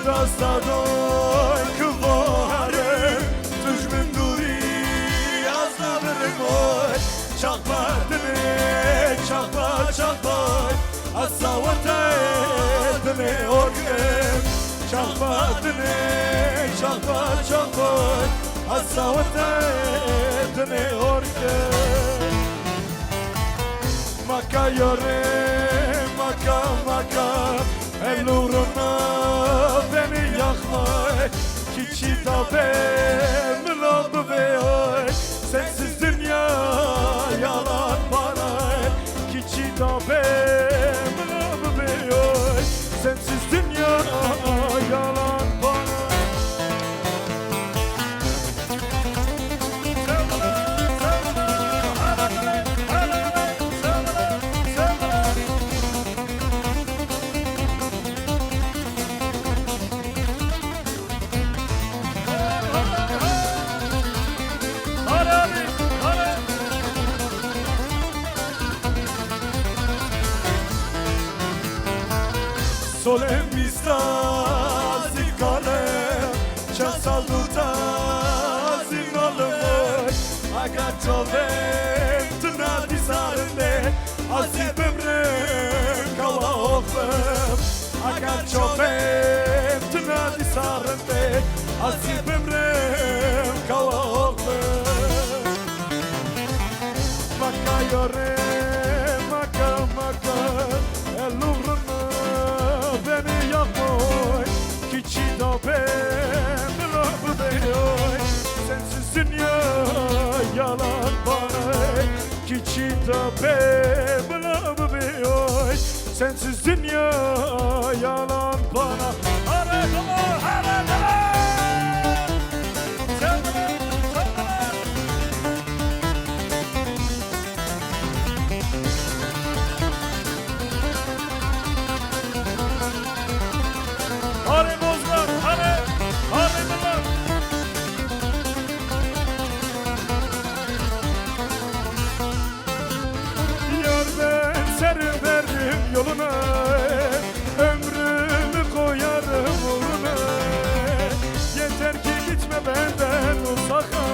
راستادای کباره تجمن دوری از نبرمای چاقبردنه چاقبای از ساوتای orkem çakmadını çakmay asavtını orkem maka yore maka el uğruna beni yakmay kiçi tabe mırabı bey sensiz dünya yalan bana kiçi tabe mırabı bey sensiz dünya yalan bana. Solem vista zikale çasal duta zinalım aga çolem tına dizarinde azibimre kala ofem aga çolem tına dizarinde azibimre kala ofem maka yore maka el uğruna beni yakmay kiçi da ben lafı beyoy sensiz dünya yalan bana kiçi da ben lafı beyoy sensiz dünya yalan bana hara Hare bozlar, hare bozlar. Yar ben serim verdim yoluna, ömrümü koyarım uğruna. Yeter ki gitme benden uzaka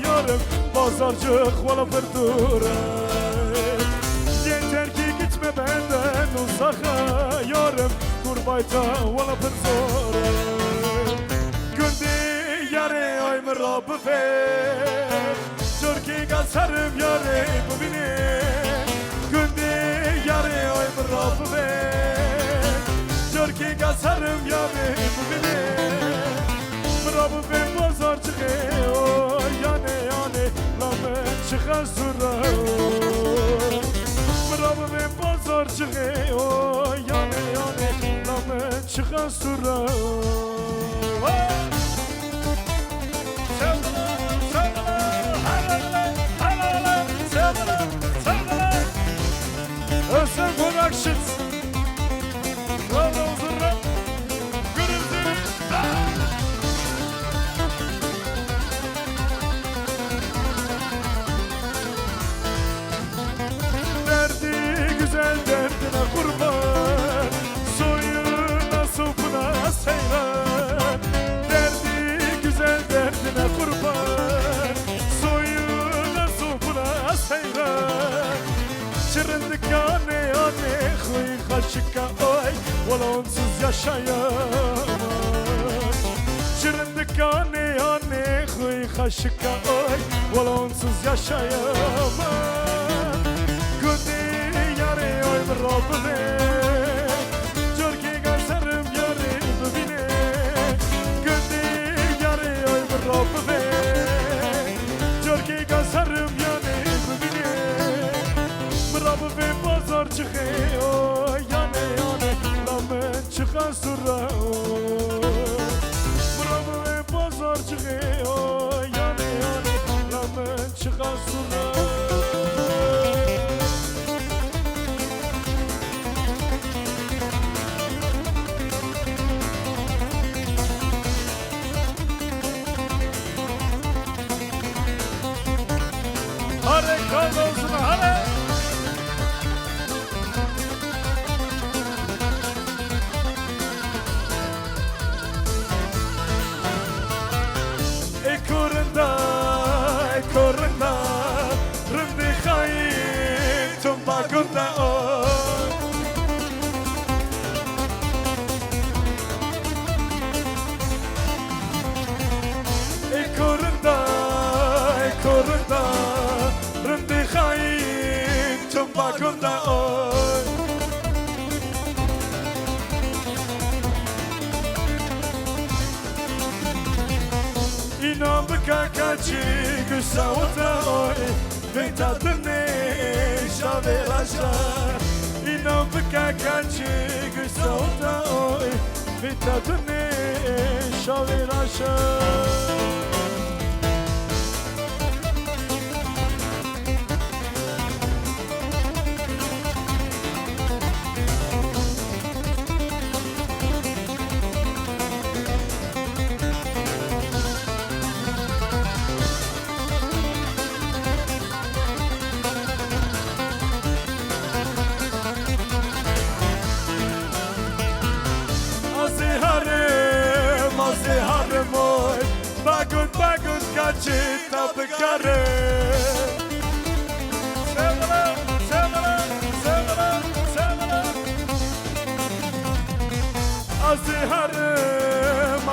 yarım, pazarcık vala fırdura. Yeter ki gitme benden uzaka yarım, kurbayta vala fırdura. Gündi yare ay mırabı ve Türkiye gasarım yare bu bine. Gündi yare ay mırabı ve Türkiye gasarım yare bu bine. Mırabı ve pazarcık o yane lame çıkan sura. Mırabı ve pazarcık o yane lame çıkan sura. Özlem Productions Rana Uzurra Gürüzü Derdi güzel derdine kurban Soyuna sopuna seyran Derdi güzel derdine kurban Soyuna sopuna seyran Şırındık yane Huy kaşıka oy Valla onsuz yaşayamam Şırındık yane Huy kaşıka oy Valla onsuz yaşayamam Gündi yare oy mırabıne Türkiye gasarım yare dubine Gündi yare oy mırabıne Türkiye gasarım yare dubine Mırabı ve pazarcık o yane lamen çıkan sura Mırabı ve pazarcık o yane lamen çıkan sura Hare kalmasın hare kaçı güsa otoy ve tadını şavelaşar İnan bıka kaçı güsa otoy ve tadını şavelaşar Aziharım oy Bagut kaçı tabıkarım Sevgilim, sevgilim, sevgilim, sevgilim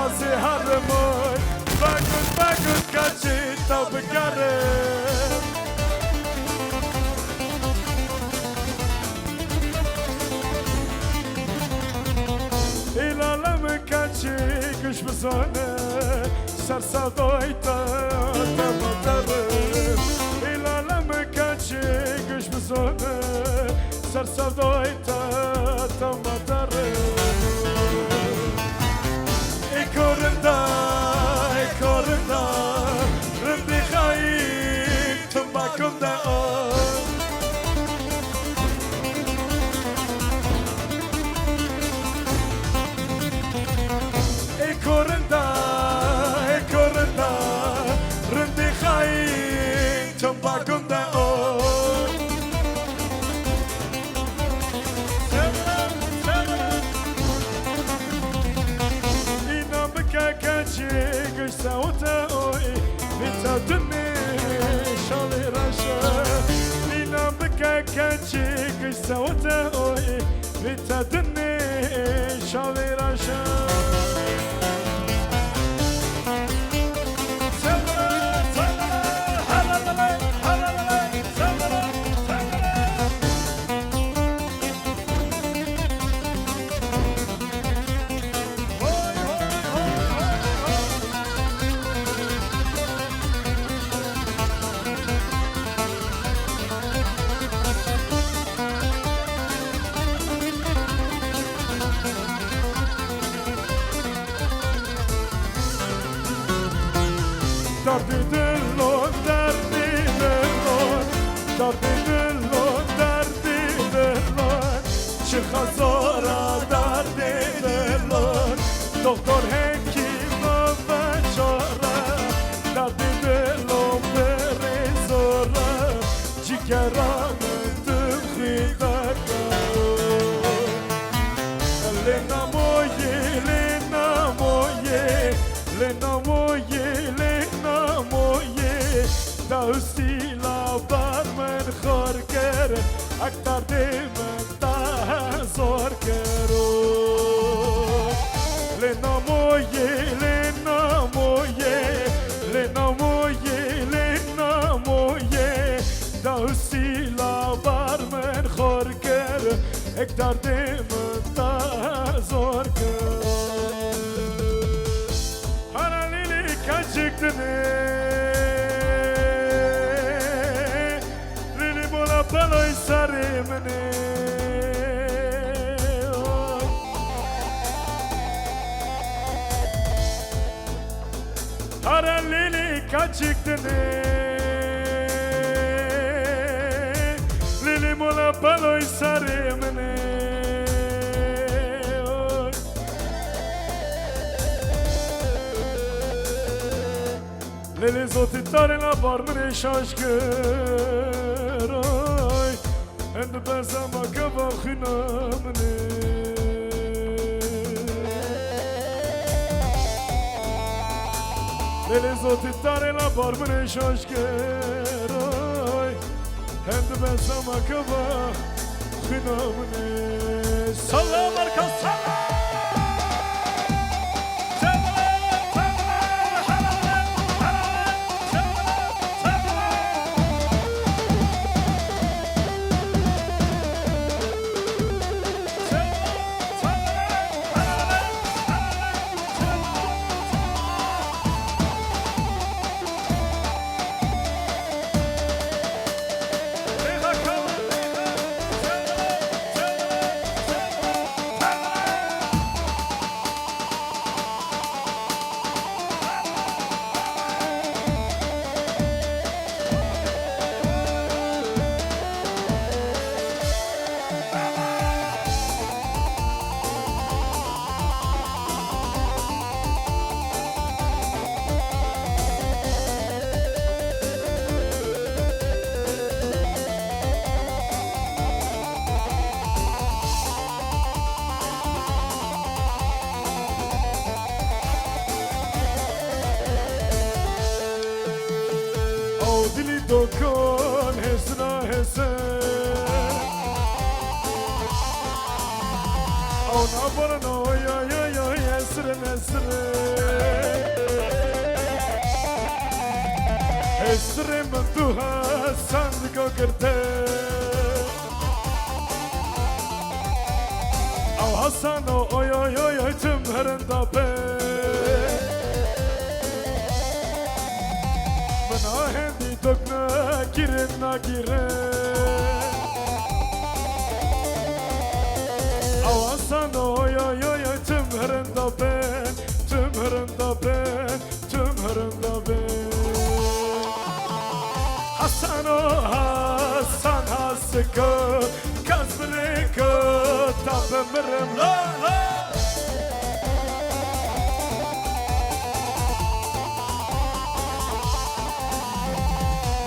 Aziharım oy Bagut kaçı tabıkarım İlalımı kaçı güç buzanı Sarsavdoyta tamatarım İlalımı kaçı güç buzanı Sarsavdoyta tamatarım İkorunda Rımdi khayim Tumbakumda o Korunda Rındi khayin Tumbagunda o Sevgilim İnan bıka kaçı güçsa ota oy Vitadını şaliraşa İnan bıka kaçı güçsa ota oy Vitadını şaliraşa Derdi dillo Çıka zora derdi dillo Doktor hekim ve çare Derdi dillo beri zora Cigeranı tıkri derdi Lena moye Daustila barmen khor ker Aktar demen ta zor kero Lena moye Daustila barmen khor ker Aktar demen ta zor kero Haralili kaçıktını Baloy sarimne Haralili kaçıktını Lili mola baloy sarimne Lili zoti tarina barmine şaşkır End bezama kava khinamne Lele zoti tare la barmene şaşkeroy End bezama kava khinamne Salam arkadaşlar dokon hesna hesen Ona borno yo yo yo esre nesre Esre mtuha sandigo girte Av Hasano oy oy oy oy tüm herinde be Mına hendi dokna girin na girin Av Hasano oy oy oy oy tüm herinde ben Tüm herinde ben Tüm herinde ben Hasano Hasan Haskı Kazbırıkı Tapımırım la la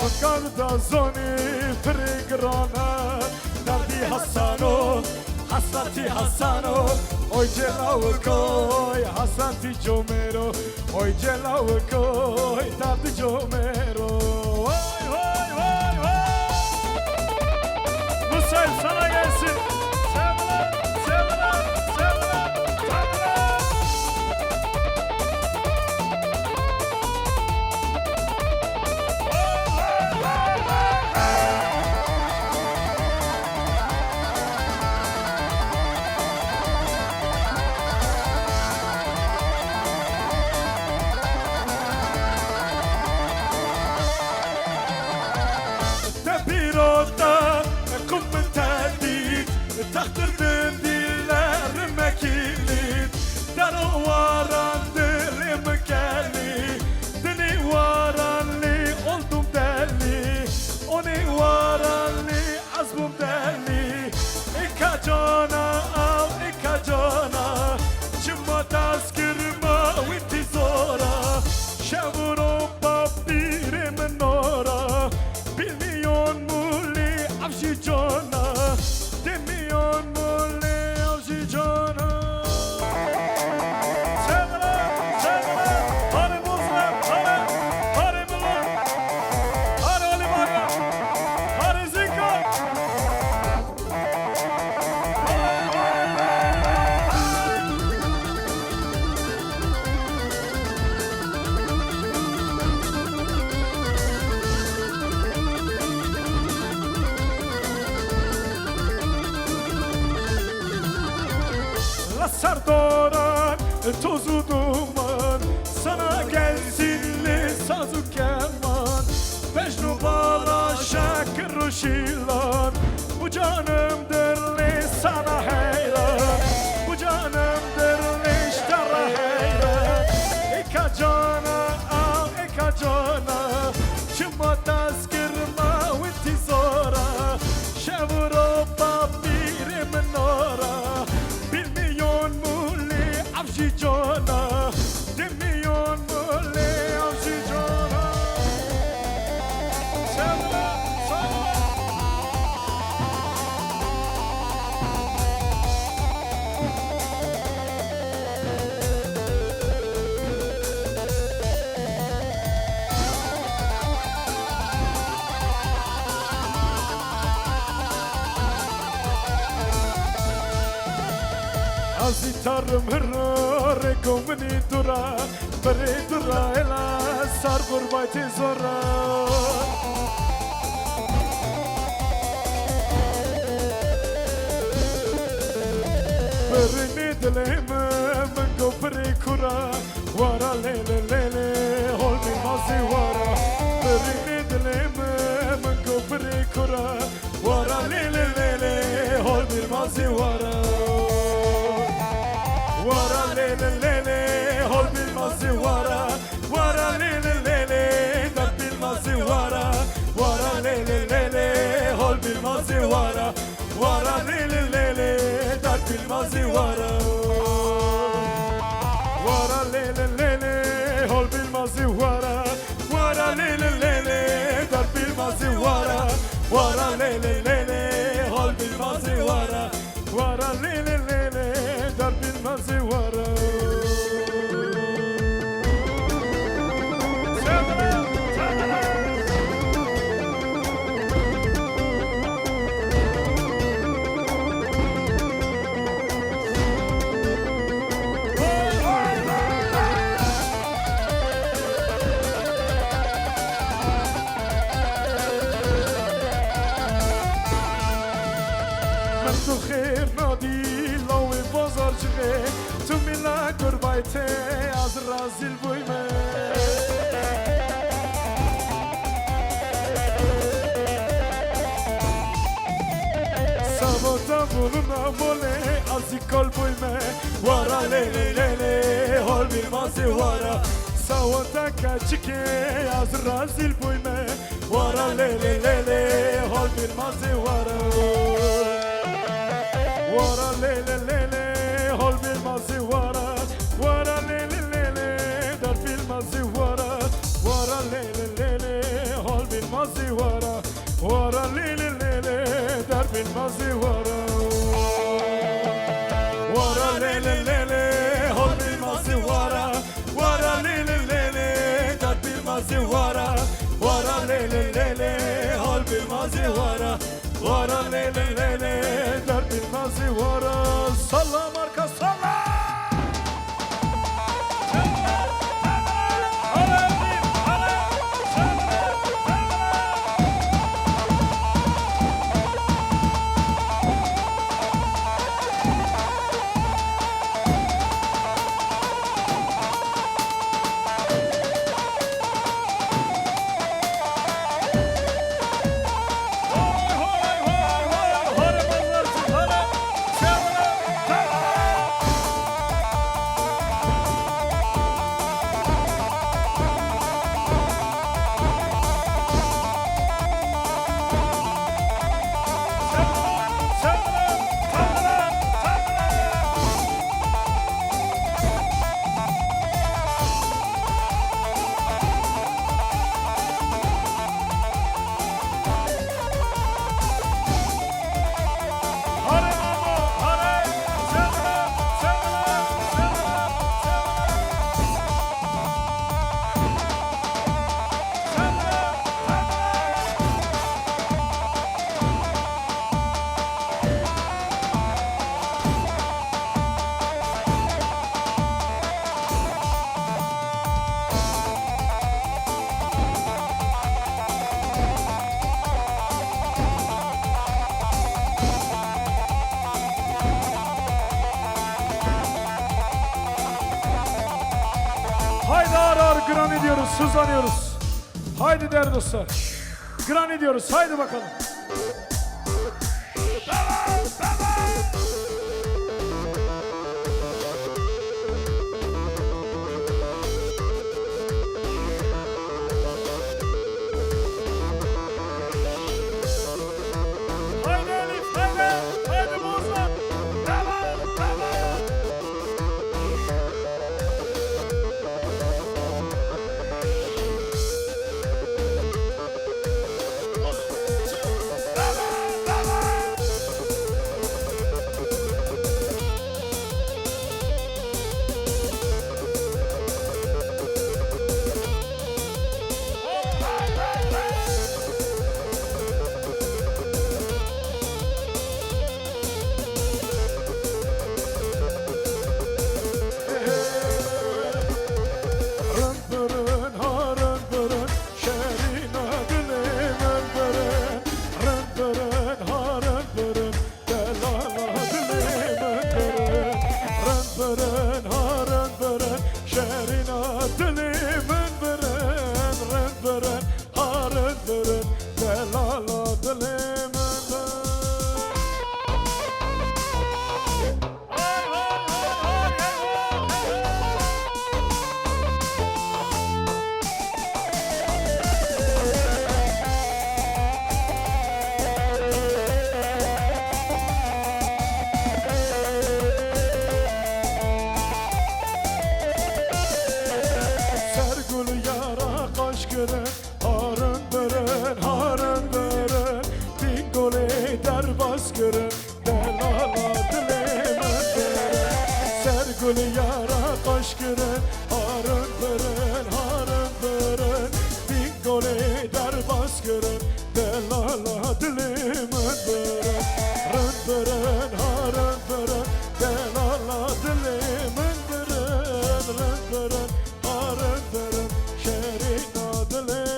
Mıkanda zoni frigrana Dardi Hasano Hasati Hasano Oy celavu koy Hasati Jomero Oy celavu koy Dardi Jomero Vay vay vay vay Musayip sana gelsin Sevgiler, sevgiler, sevgiler, sevgiler Tepirota kum tedid Tahtırdın dillerime kilit Daro varan dilime geldi Dini varanli oldum deli Oni varanli azmum deli İkacana av ikacana Çıma taskırma vitti zora Şevuro babirimin nora Bilmiyon muli avşi cana Demiyon muli avşi cana Sevgiler, sevgiler Hani Muslim, hani Milan Hani Ali Baba Hani Zika Sardoran tozu duman Sana gelsinli sazı keman Mecnun bana şakır şilan Bu canım derli sana heyran Bu canım derli iştara heyran Eka cana al eka cana Çıma taskırma vitti zora Şevuro babirimin nora Bilmiyon muli avşi cana Demiyon muli avşi cana Sevgiler, sevgiler Azitarım hırrı komini dura Beri dura ela sar gurbati zora Beri nidleme mengo beri kura Vara lele lele hol mi mazi vara Beri nidleme mengo beri kura Vara lele lele hol mi mazi vara Vara lele lele hol bilmazı vara Vara lele lele dar bilmazı vara Vara lele lele hol bilmazı vara Vara lele lele dar bilmazı vara Vara lele lele hol bilmazı vara Vara lele lele dar bilmazı vara Vara lele lele hol bilmazı vara Vara lele lele dar bilmazı vara Sevgiler, sevgiler Tu mila gurbajte az razil bujme Sabota buluna vole az ikol bujme Vara lele lele hol bilmazı vara Savota kaçike az razil bujme Vara lele lele hol bilmazı vara Vara lele lele hol bilmazı vara Vara lele lele dar bilmazı vara Vara lele lele hol bilmazı vara Vara lele lele dar bilmazı vara Vara lele lele hol bilmazı vara Vara lele lele dar bilmazı vara Vara lele lele hol bilmazı vara Vara lele lele dar bilmazı vara Salla marka salla Haydi ağır ağır gran ediyoruz, hızlanıyoruz. Haydi değerli dostlar. Gran ediyoruz, haydi bakalım. Haydi Elif, haydi. Haydi bozma. baskırın delala dilemeden Sergül yara başkırın harın bırın harın bırın Bin gol eder baskırın delala dilemeden Rın bırın harın bırın delala dilemeden Rın bırın harın bırın şerina dilemeden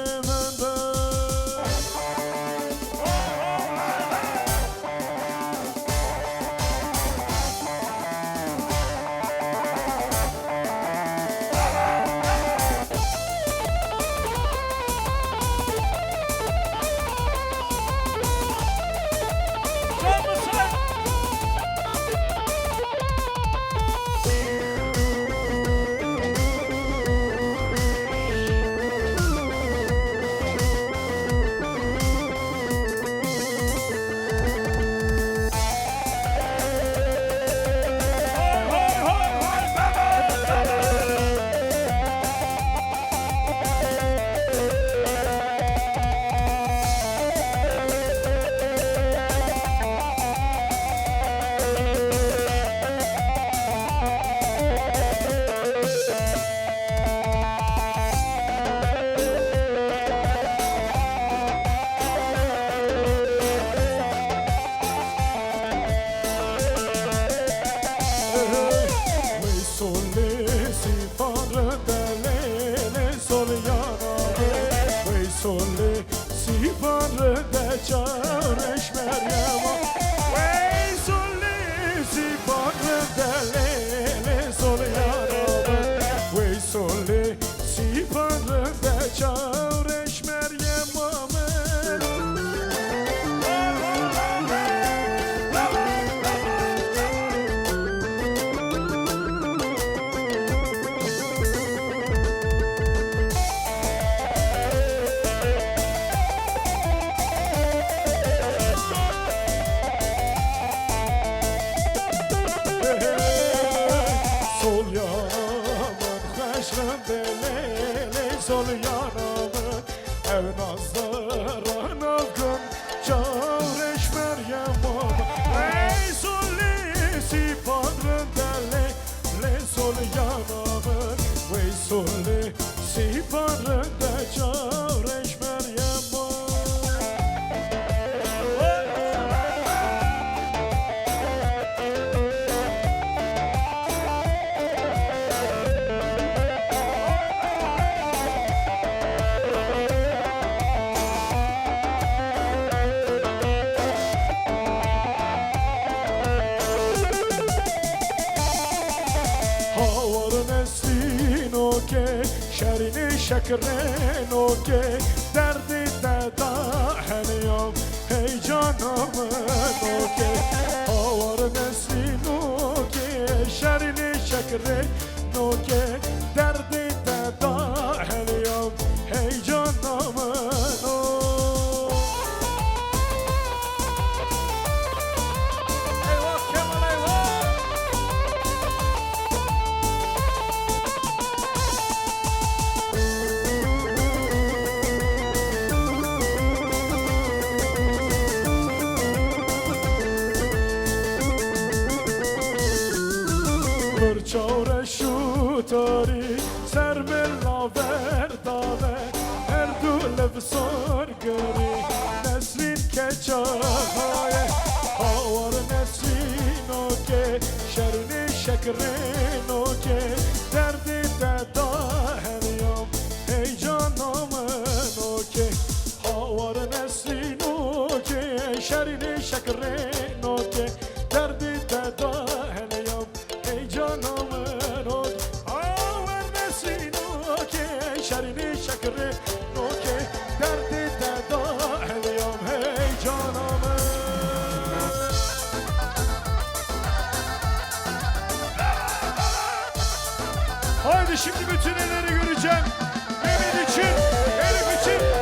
başrında lele sol yanımı ev nazların avgın çavreş Meryem ey soli siparında lele sol yanımı ey soli siparında çavreş Meryem شرین شکرین و که دردی دادا هنیام هی جانم و که آوار نسین و که شرین شکرین و که دردی دادا هنیام هی جانم چاره شوتاری سر ملا ورداوه هر دو لبسار گری نسرین که چاهای آوار نسرین و که شرین شکرین و که دردی دادا هنیام ای جانم و که آوار نسرین و که شرین شکرین و که دردی دادا هنیام ای جانم شرینی شکر نوکه دردی دادا هلیام هی جانم haydi şimdi bütün elleri göreceğim Mehmet için, Elif için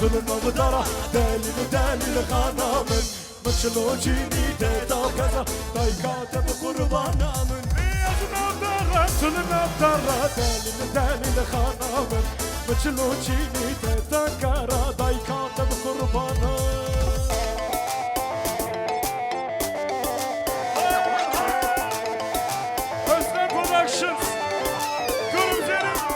تلنا بدارا دلیل دلیل خانامن مچلو چینی دیتا کزا دای کاتب قربانامن تلنا بدارا دلیل دلیل خانامن مچلو چینی دیتا کارا دای کاتب قربانامن Özlem Productions Gülümserim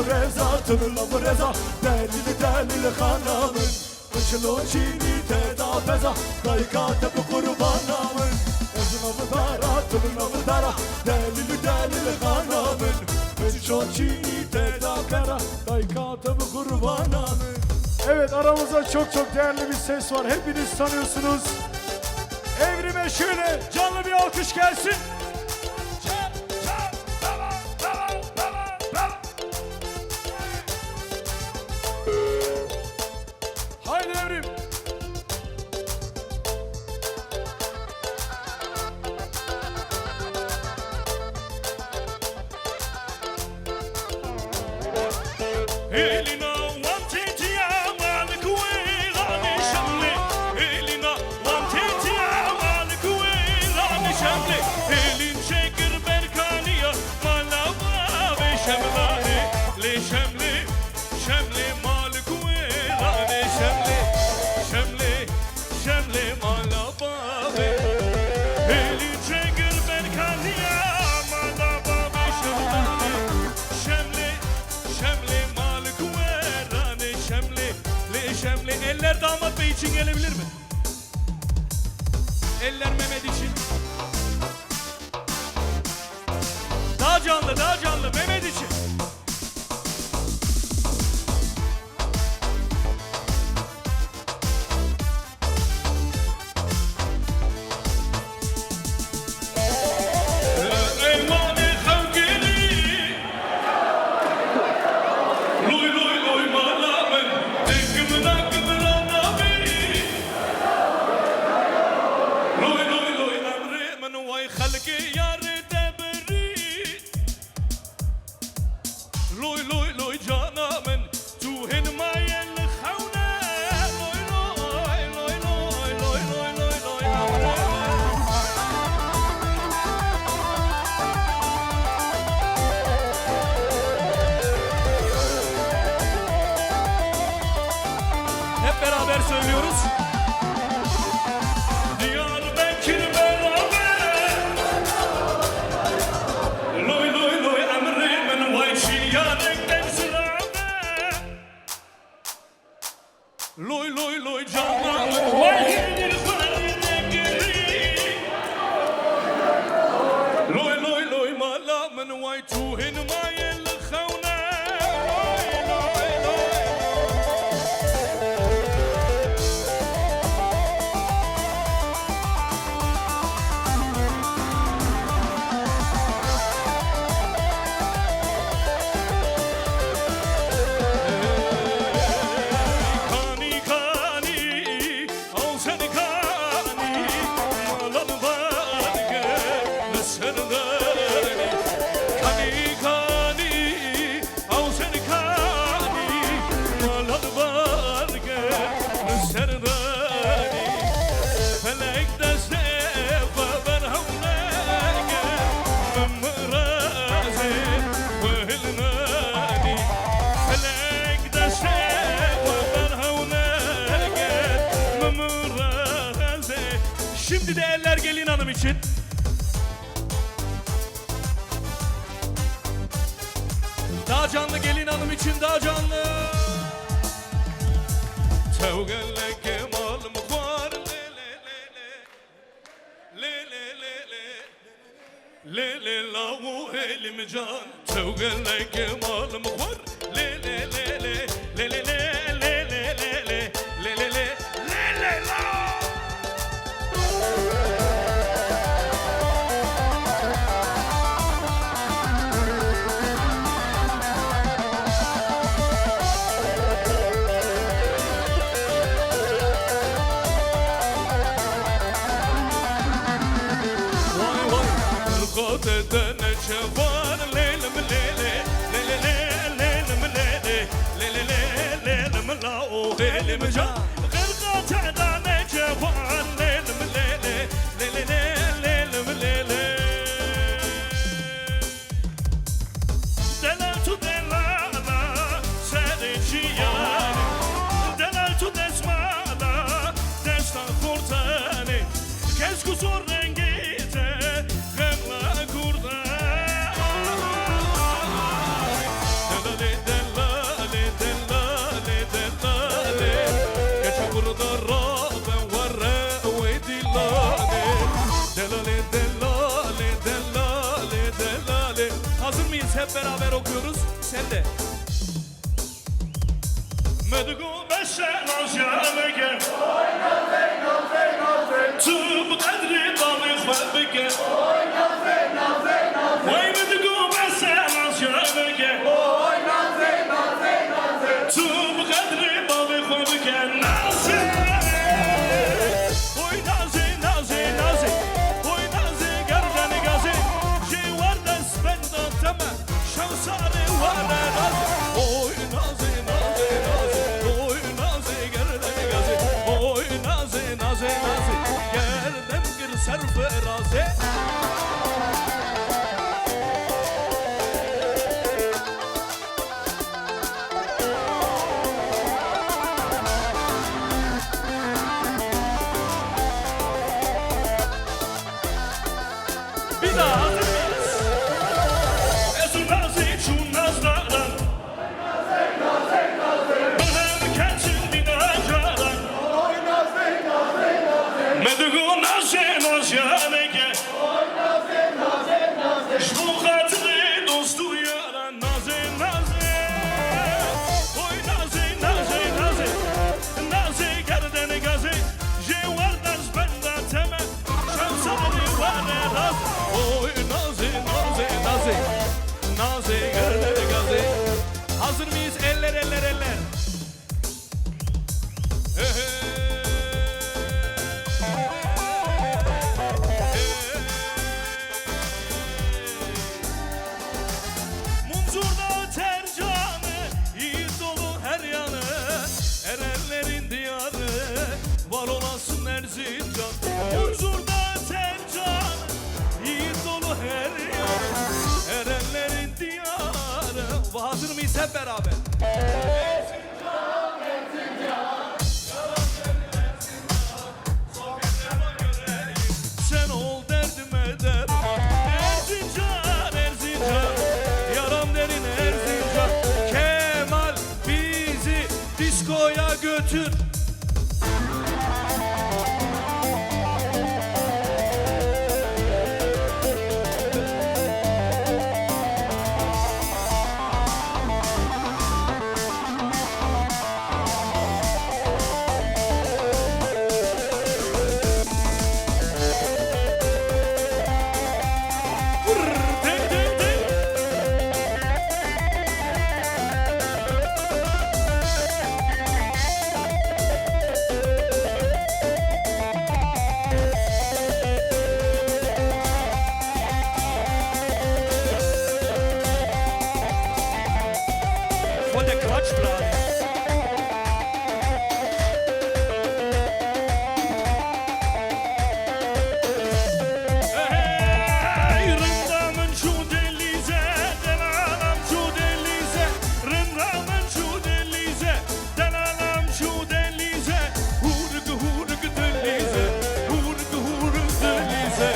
رضا تلنا برزا دلیل دلیل خانامن مچلو چینی تدا بزا دای کاتب قربانامن ازنا بدارا تلنا بدارا دلیل دلیل خانامن مچلو çini تدا kara dای کاتب قربانامن Evet, aramızda çok değerli bir ses var. Hepiniz tanıyorsunuz. Evrime şöyle canlı bir alkış gelsin. Haydi Evrim. Elina wanteti amal kuelani shamle Elina wanteti amal kuelani shamle Elin şeker berkaniya malava ve şemlane le şemle şemle mal kuelani şemle şemle şemle malava ve Elin şeker berkaniya malava ve şemlane şemle şemle mal kuelani şemli. Eller damat bey için gelebilir mi? Eller Mehmet için. Daha canlı Mehmet için. Hep beraber söylüyoruz. Diyarbakır beraber. Loy loy loy emrimin vay çiyanekten sırabe. Loy loy loy canlarım vay gelir fayda geri. Loy loy loy malamın vay tuhin mayel khawna. Şimdi de eller gelin hanım için. Daha canlı gelin hanım için, daha canlı. Tevgelle kemalım var le le le le le le le la o elim can. Tevgelle kemalım var le le le le le le le le le le le le le le la. Dedene çavar leylim lele lele leylim lele lele leylim la o elim can. Gırgat edene çavar leylim lele lele leylim lele. Delal tu delala sericiyan. Delal tu desmala destan kurtani. Kes kusur rengite. Hazır mıyız? Hep beraber okuyoruz. Sen de. Medgu beşen aşağıya. Tüm kadri dalı khwabike. Vay medgu beşen aşağıya. Tüm kadri dalı khwabike. Nazi. Oy nazi nazi nazi. Oy nazi gardani gazi. Jiwarda spenda tama. Şamsari vada gazi. Oy nazi nazi nazi. Oy nazi gardani gazi. Oy nazi nazi nazi. Gerdem gir sarf razi. Hep beraber. Sen ol derdime derman. Erzincan, Erzincan, yaram derin Erzincan. Kemal bizi diskoya götür. Voll der Quatschplan. Hey, rındamın şu delize, delalam şu delize, rındamın şu delize, delalam şu delize, hurgu hurgu delize, hurgu hurgu delize.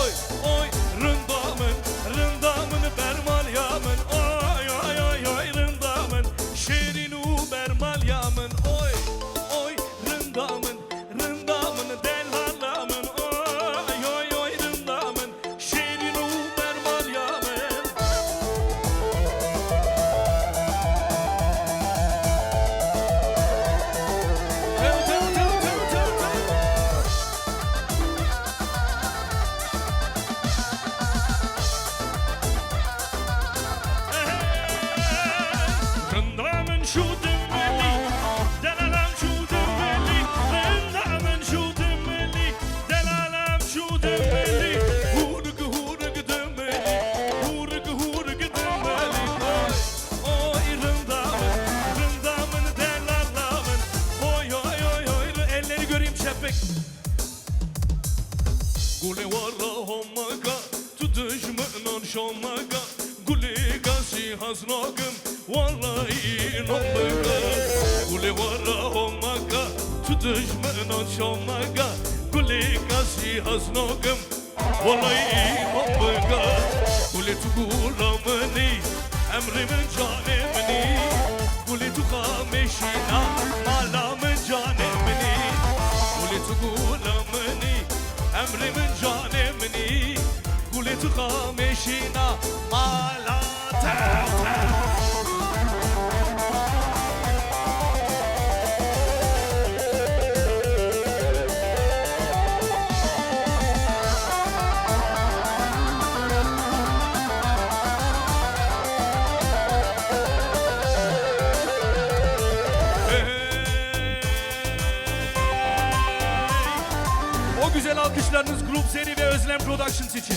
Oy oy rındamın, rındamın bermalyamın, oy oy oy oy rındamın, şerinu bermalyamın, oy oy rındamın, rındamın delalamın, oy oy oy rındamın, şerinu bermalyamın. Tel tel tel tel tel tel. Rındamın şu dümbeli, delalam şu dümbeli, rındamın şu dümbeli, delalam şu dümbeli, hurgu hurgu dümbeli, hurgu hurgu dümbeli. Oy oy rındamın, rındamın delalamın, oy oy oy oy. Elleri göreyim şefek. Gule vara homaga, tu düşmanın şomaga, gule gasi haznagım, vallahi nommaga. Gule vara homaga, tu düşmanın şomaga, gule gasi haznagım, vallahi nommaga. Gule tu gulamani, emrimin canemini, gule tu kameşina, malamın canemini, gule tu gulamani, emrimin canemini, gule tu kameşina, malata. O güzel alkışlarınız Grup Seri ve Özlem Productions için.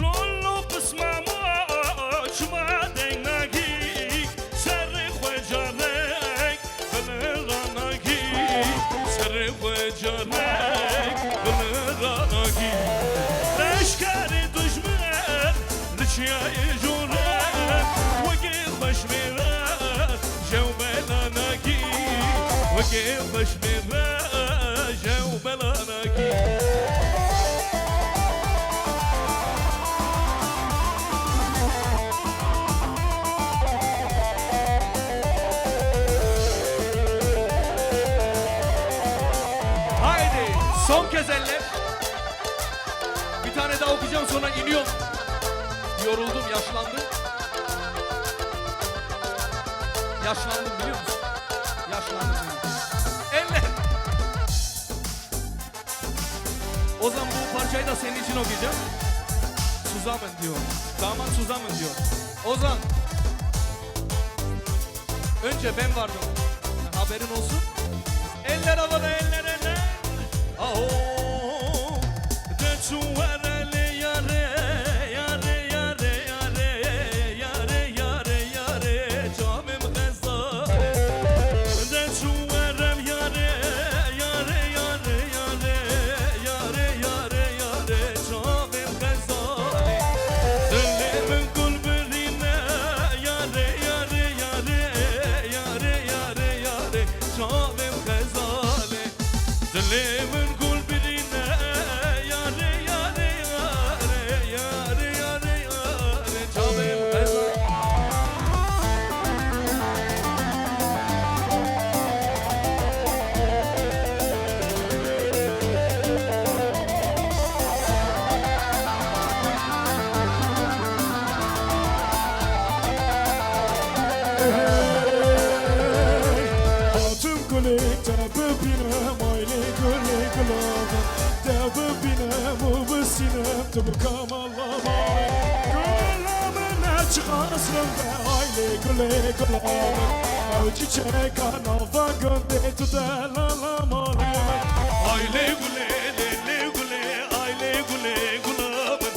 Lolo kısma açma denagi, serri koyacak, kılıranagi, serri koyacak, kılıranagi. Leşkari düşman, rıçyayı jura, vakit başmira, jevbelanagi, vakit başmira, jevbelanagi. Haydi son kez eller. Bir tane daha okuyacağım sonra iniyorum. Yoruldum, yaşlandım. Yaşlandım biliyor musun? Yaşlandım. Eller. O zaman bu parçayı da senin için okuyacağım. Suzamın diyor. Damat Suzamın diyor. Ozan. Önce ben vardım. Haberin olsun. Eller havada, eller eller. Aho. De çuvere yare yare yare yare yare yare yare camim gazare. De çuverem yare yare ببینم آیلی گلی گلابم ده ببینم و بسینم تو بکام الله گلابم نچخاصم به آیلی گلی گلابم او çiçek anava gönde tu delalım olayım Aile gule lele gule aile gule gulabın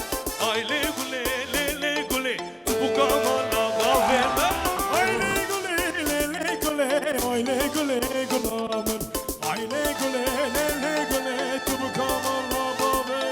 aile gule lele gule bu kamala gaveme Aile gule lele gule aile gule gulamın aile gule lele gule tu bu kamala babe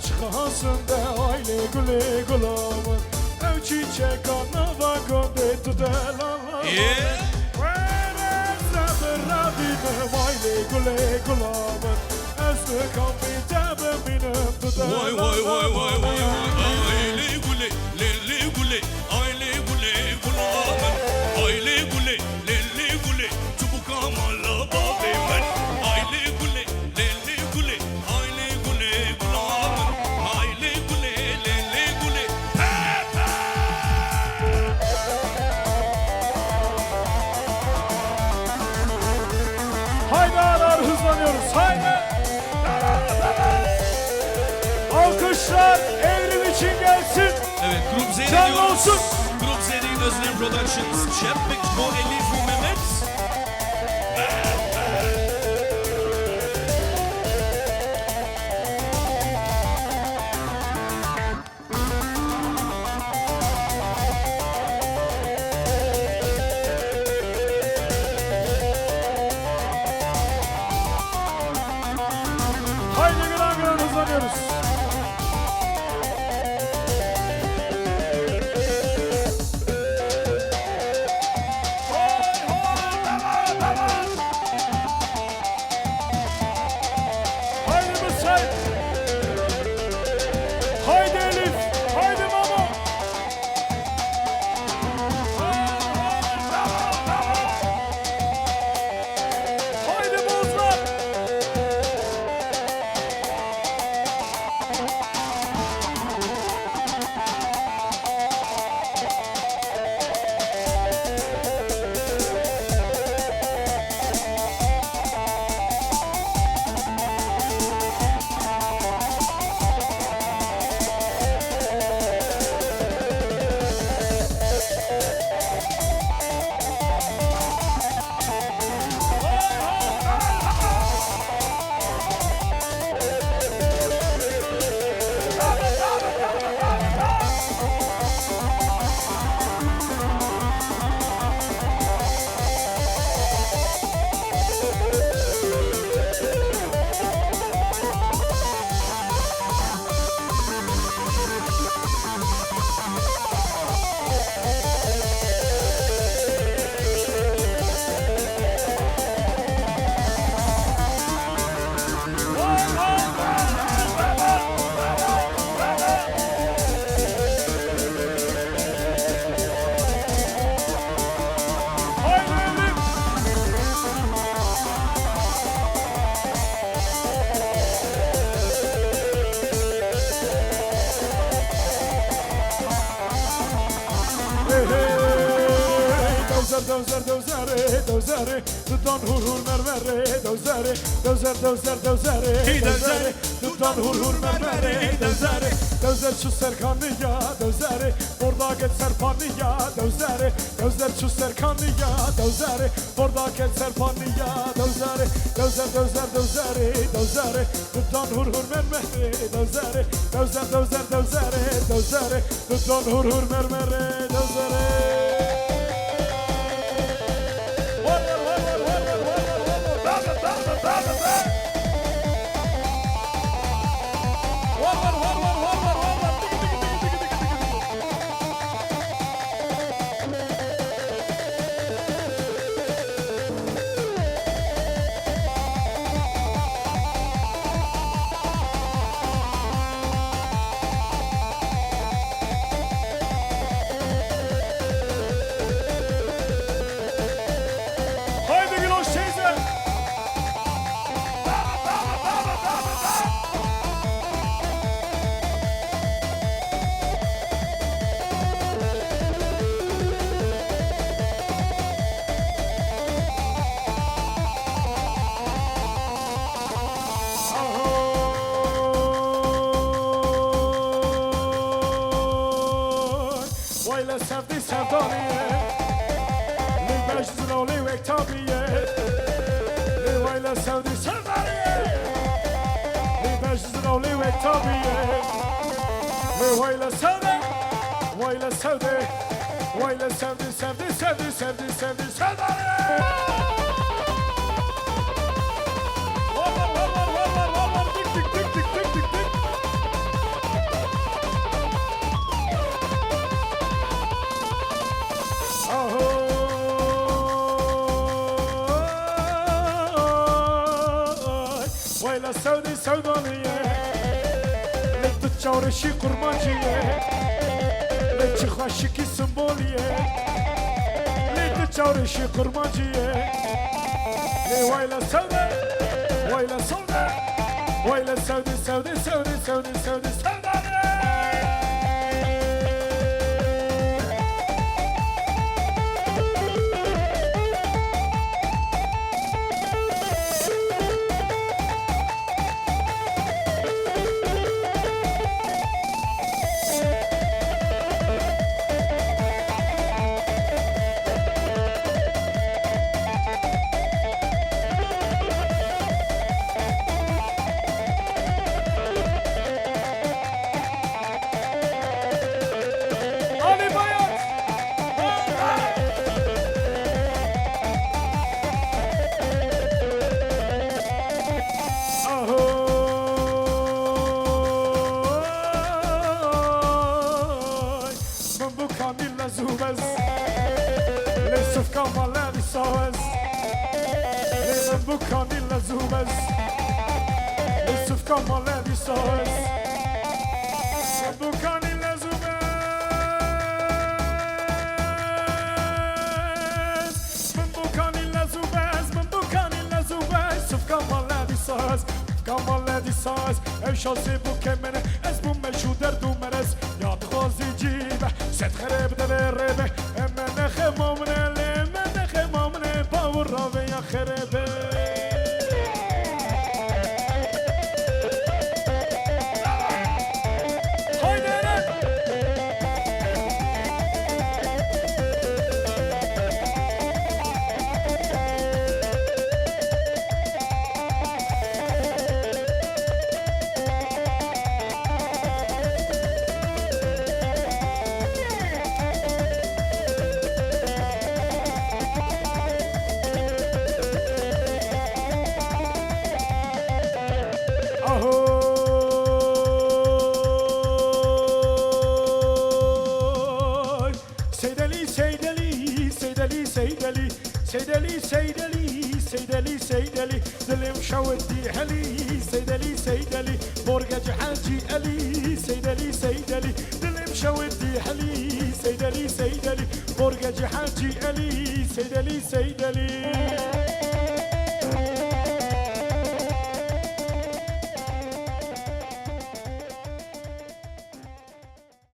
Çıkasında aile güle gulamın ev çiçek anava gönde tu delalım Yeah Verezde bir Rabbim aile güle gulamın Esmi kambi tebeminim tu Vay vay vay vay vay delalım aile gule lele gule aile gule gulabın aile gule lele gule bu kamala gaveme aile gule lele gule aile gule gulabın aile gule lele gule Haydi ağlar hızlanıyoruz haydi Alkışlar evrim için gelsin Evet, Grup Z Canlı diyoruz. olsun. Grup Z'nin Özlem Productions, Şefik, Mo Elif, Mo Mehmet. Haydi gülen gülen hızlanıyoruz Haydi Müsait Haydi Elif Haydi Mama Haydi Bozlar Haydi Elif Hey hey Dözer dözer dözer dözer Tutan hur hur mermere dözer Dözer dözer dözer dözer Tutan hur hur mermere dözer Dözer şu serkanıya dözer Orada geçer paniya dözer Dözer şu serkanıya dözer Orada geçer paniya dözer Dözer dözer dözer dözer Tutan hur hur mermere dözer Dözer dözer dözer dözer Tutan hur hur mermere dözer سفدی سفدانیه لی بش زلولی وکتابیه لی ویل سفدی سفدانیه لی بش زلولی وکتابیه لی ویل سفدی ویل سفدی ویل سفدی سفدی سفدی سفدی سفدی سفدانیه ويلا سودي سودانية لك تتشاورشي قرمانجية لك تخشكي سمبولية لك تتشاورشي قرمانجية ويلا سودي ويلا سودي ويلا سودي سودي سودي سودي سودي سودانية زوبز لسف كمال بيساوز لمن بكاني لزوبز لسف كمال بيساوز بكاني لزوبز من بكاني لزوبز من بكاني لزوبز سف كمال بيساوز كمال بيساوز امشاسي بكمنه از بوم مشو دردو مرز یاد خوازی جیبه ست خرب دل ربه من خمامنه من خمامنه باور راوه یا خربه سيدلي سيدلي سيدلي سيدلي دلي مشودي علي سيدلي سيدلي برقج حاجي علي سيدلي سيدلي دلي مشودي علي سيدلي سيدلي برقج حاجي علي سيدلي سيدلي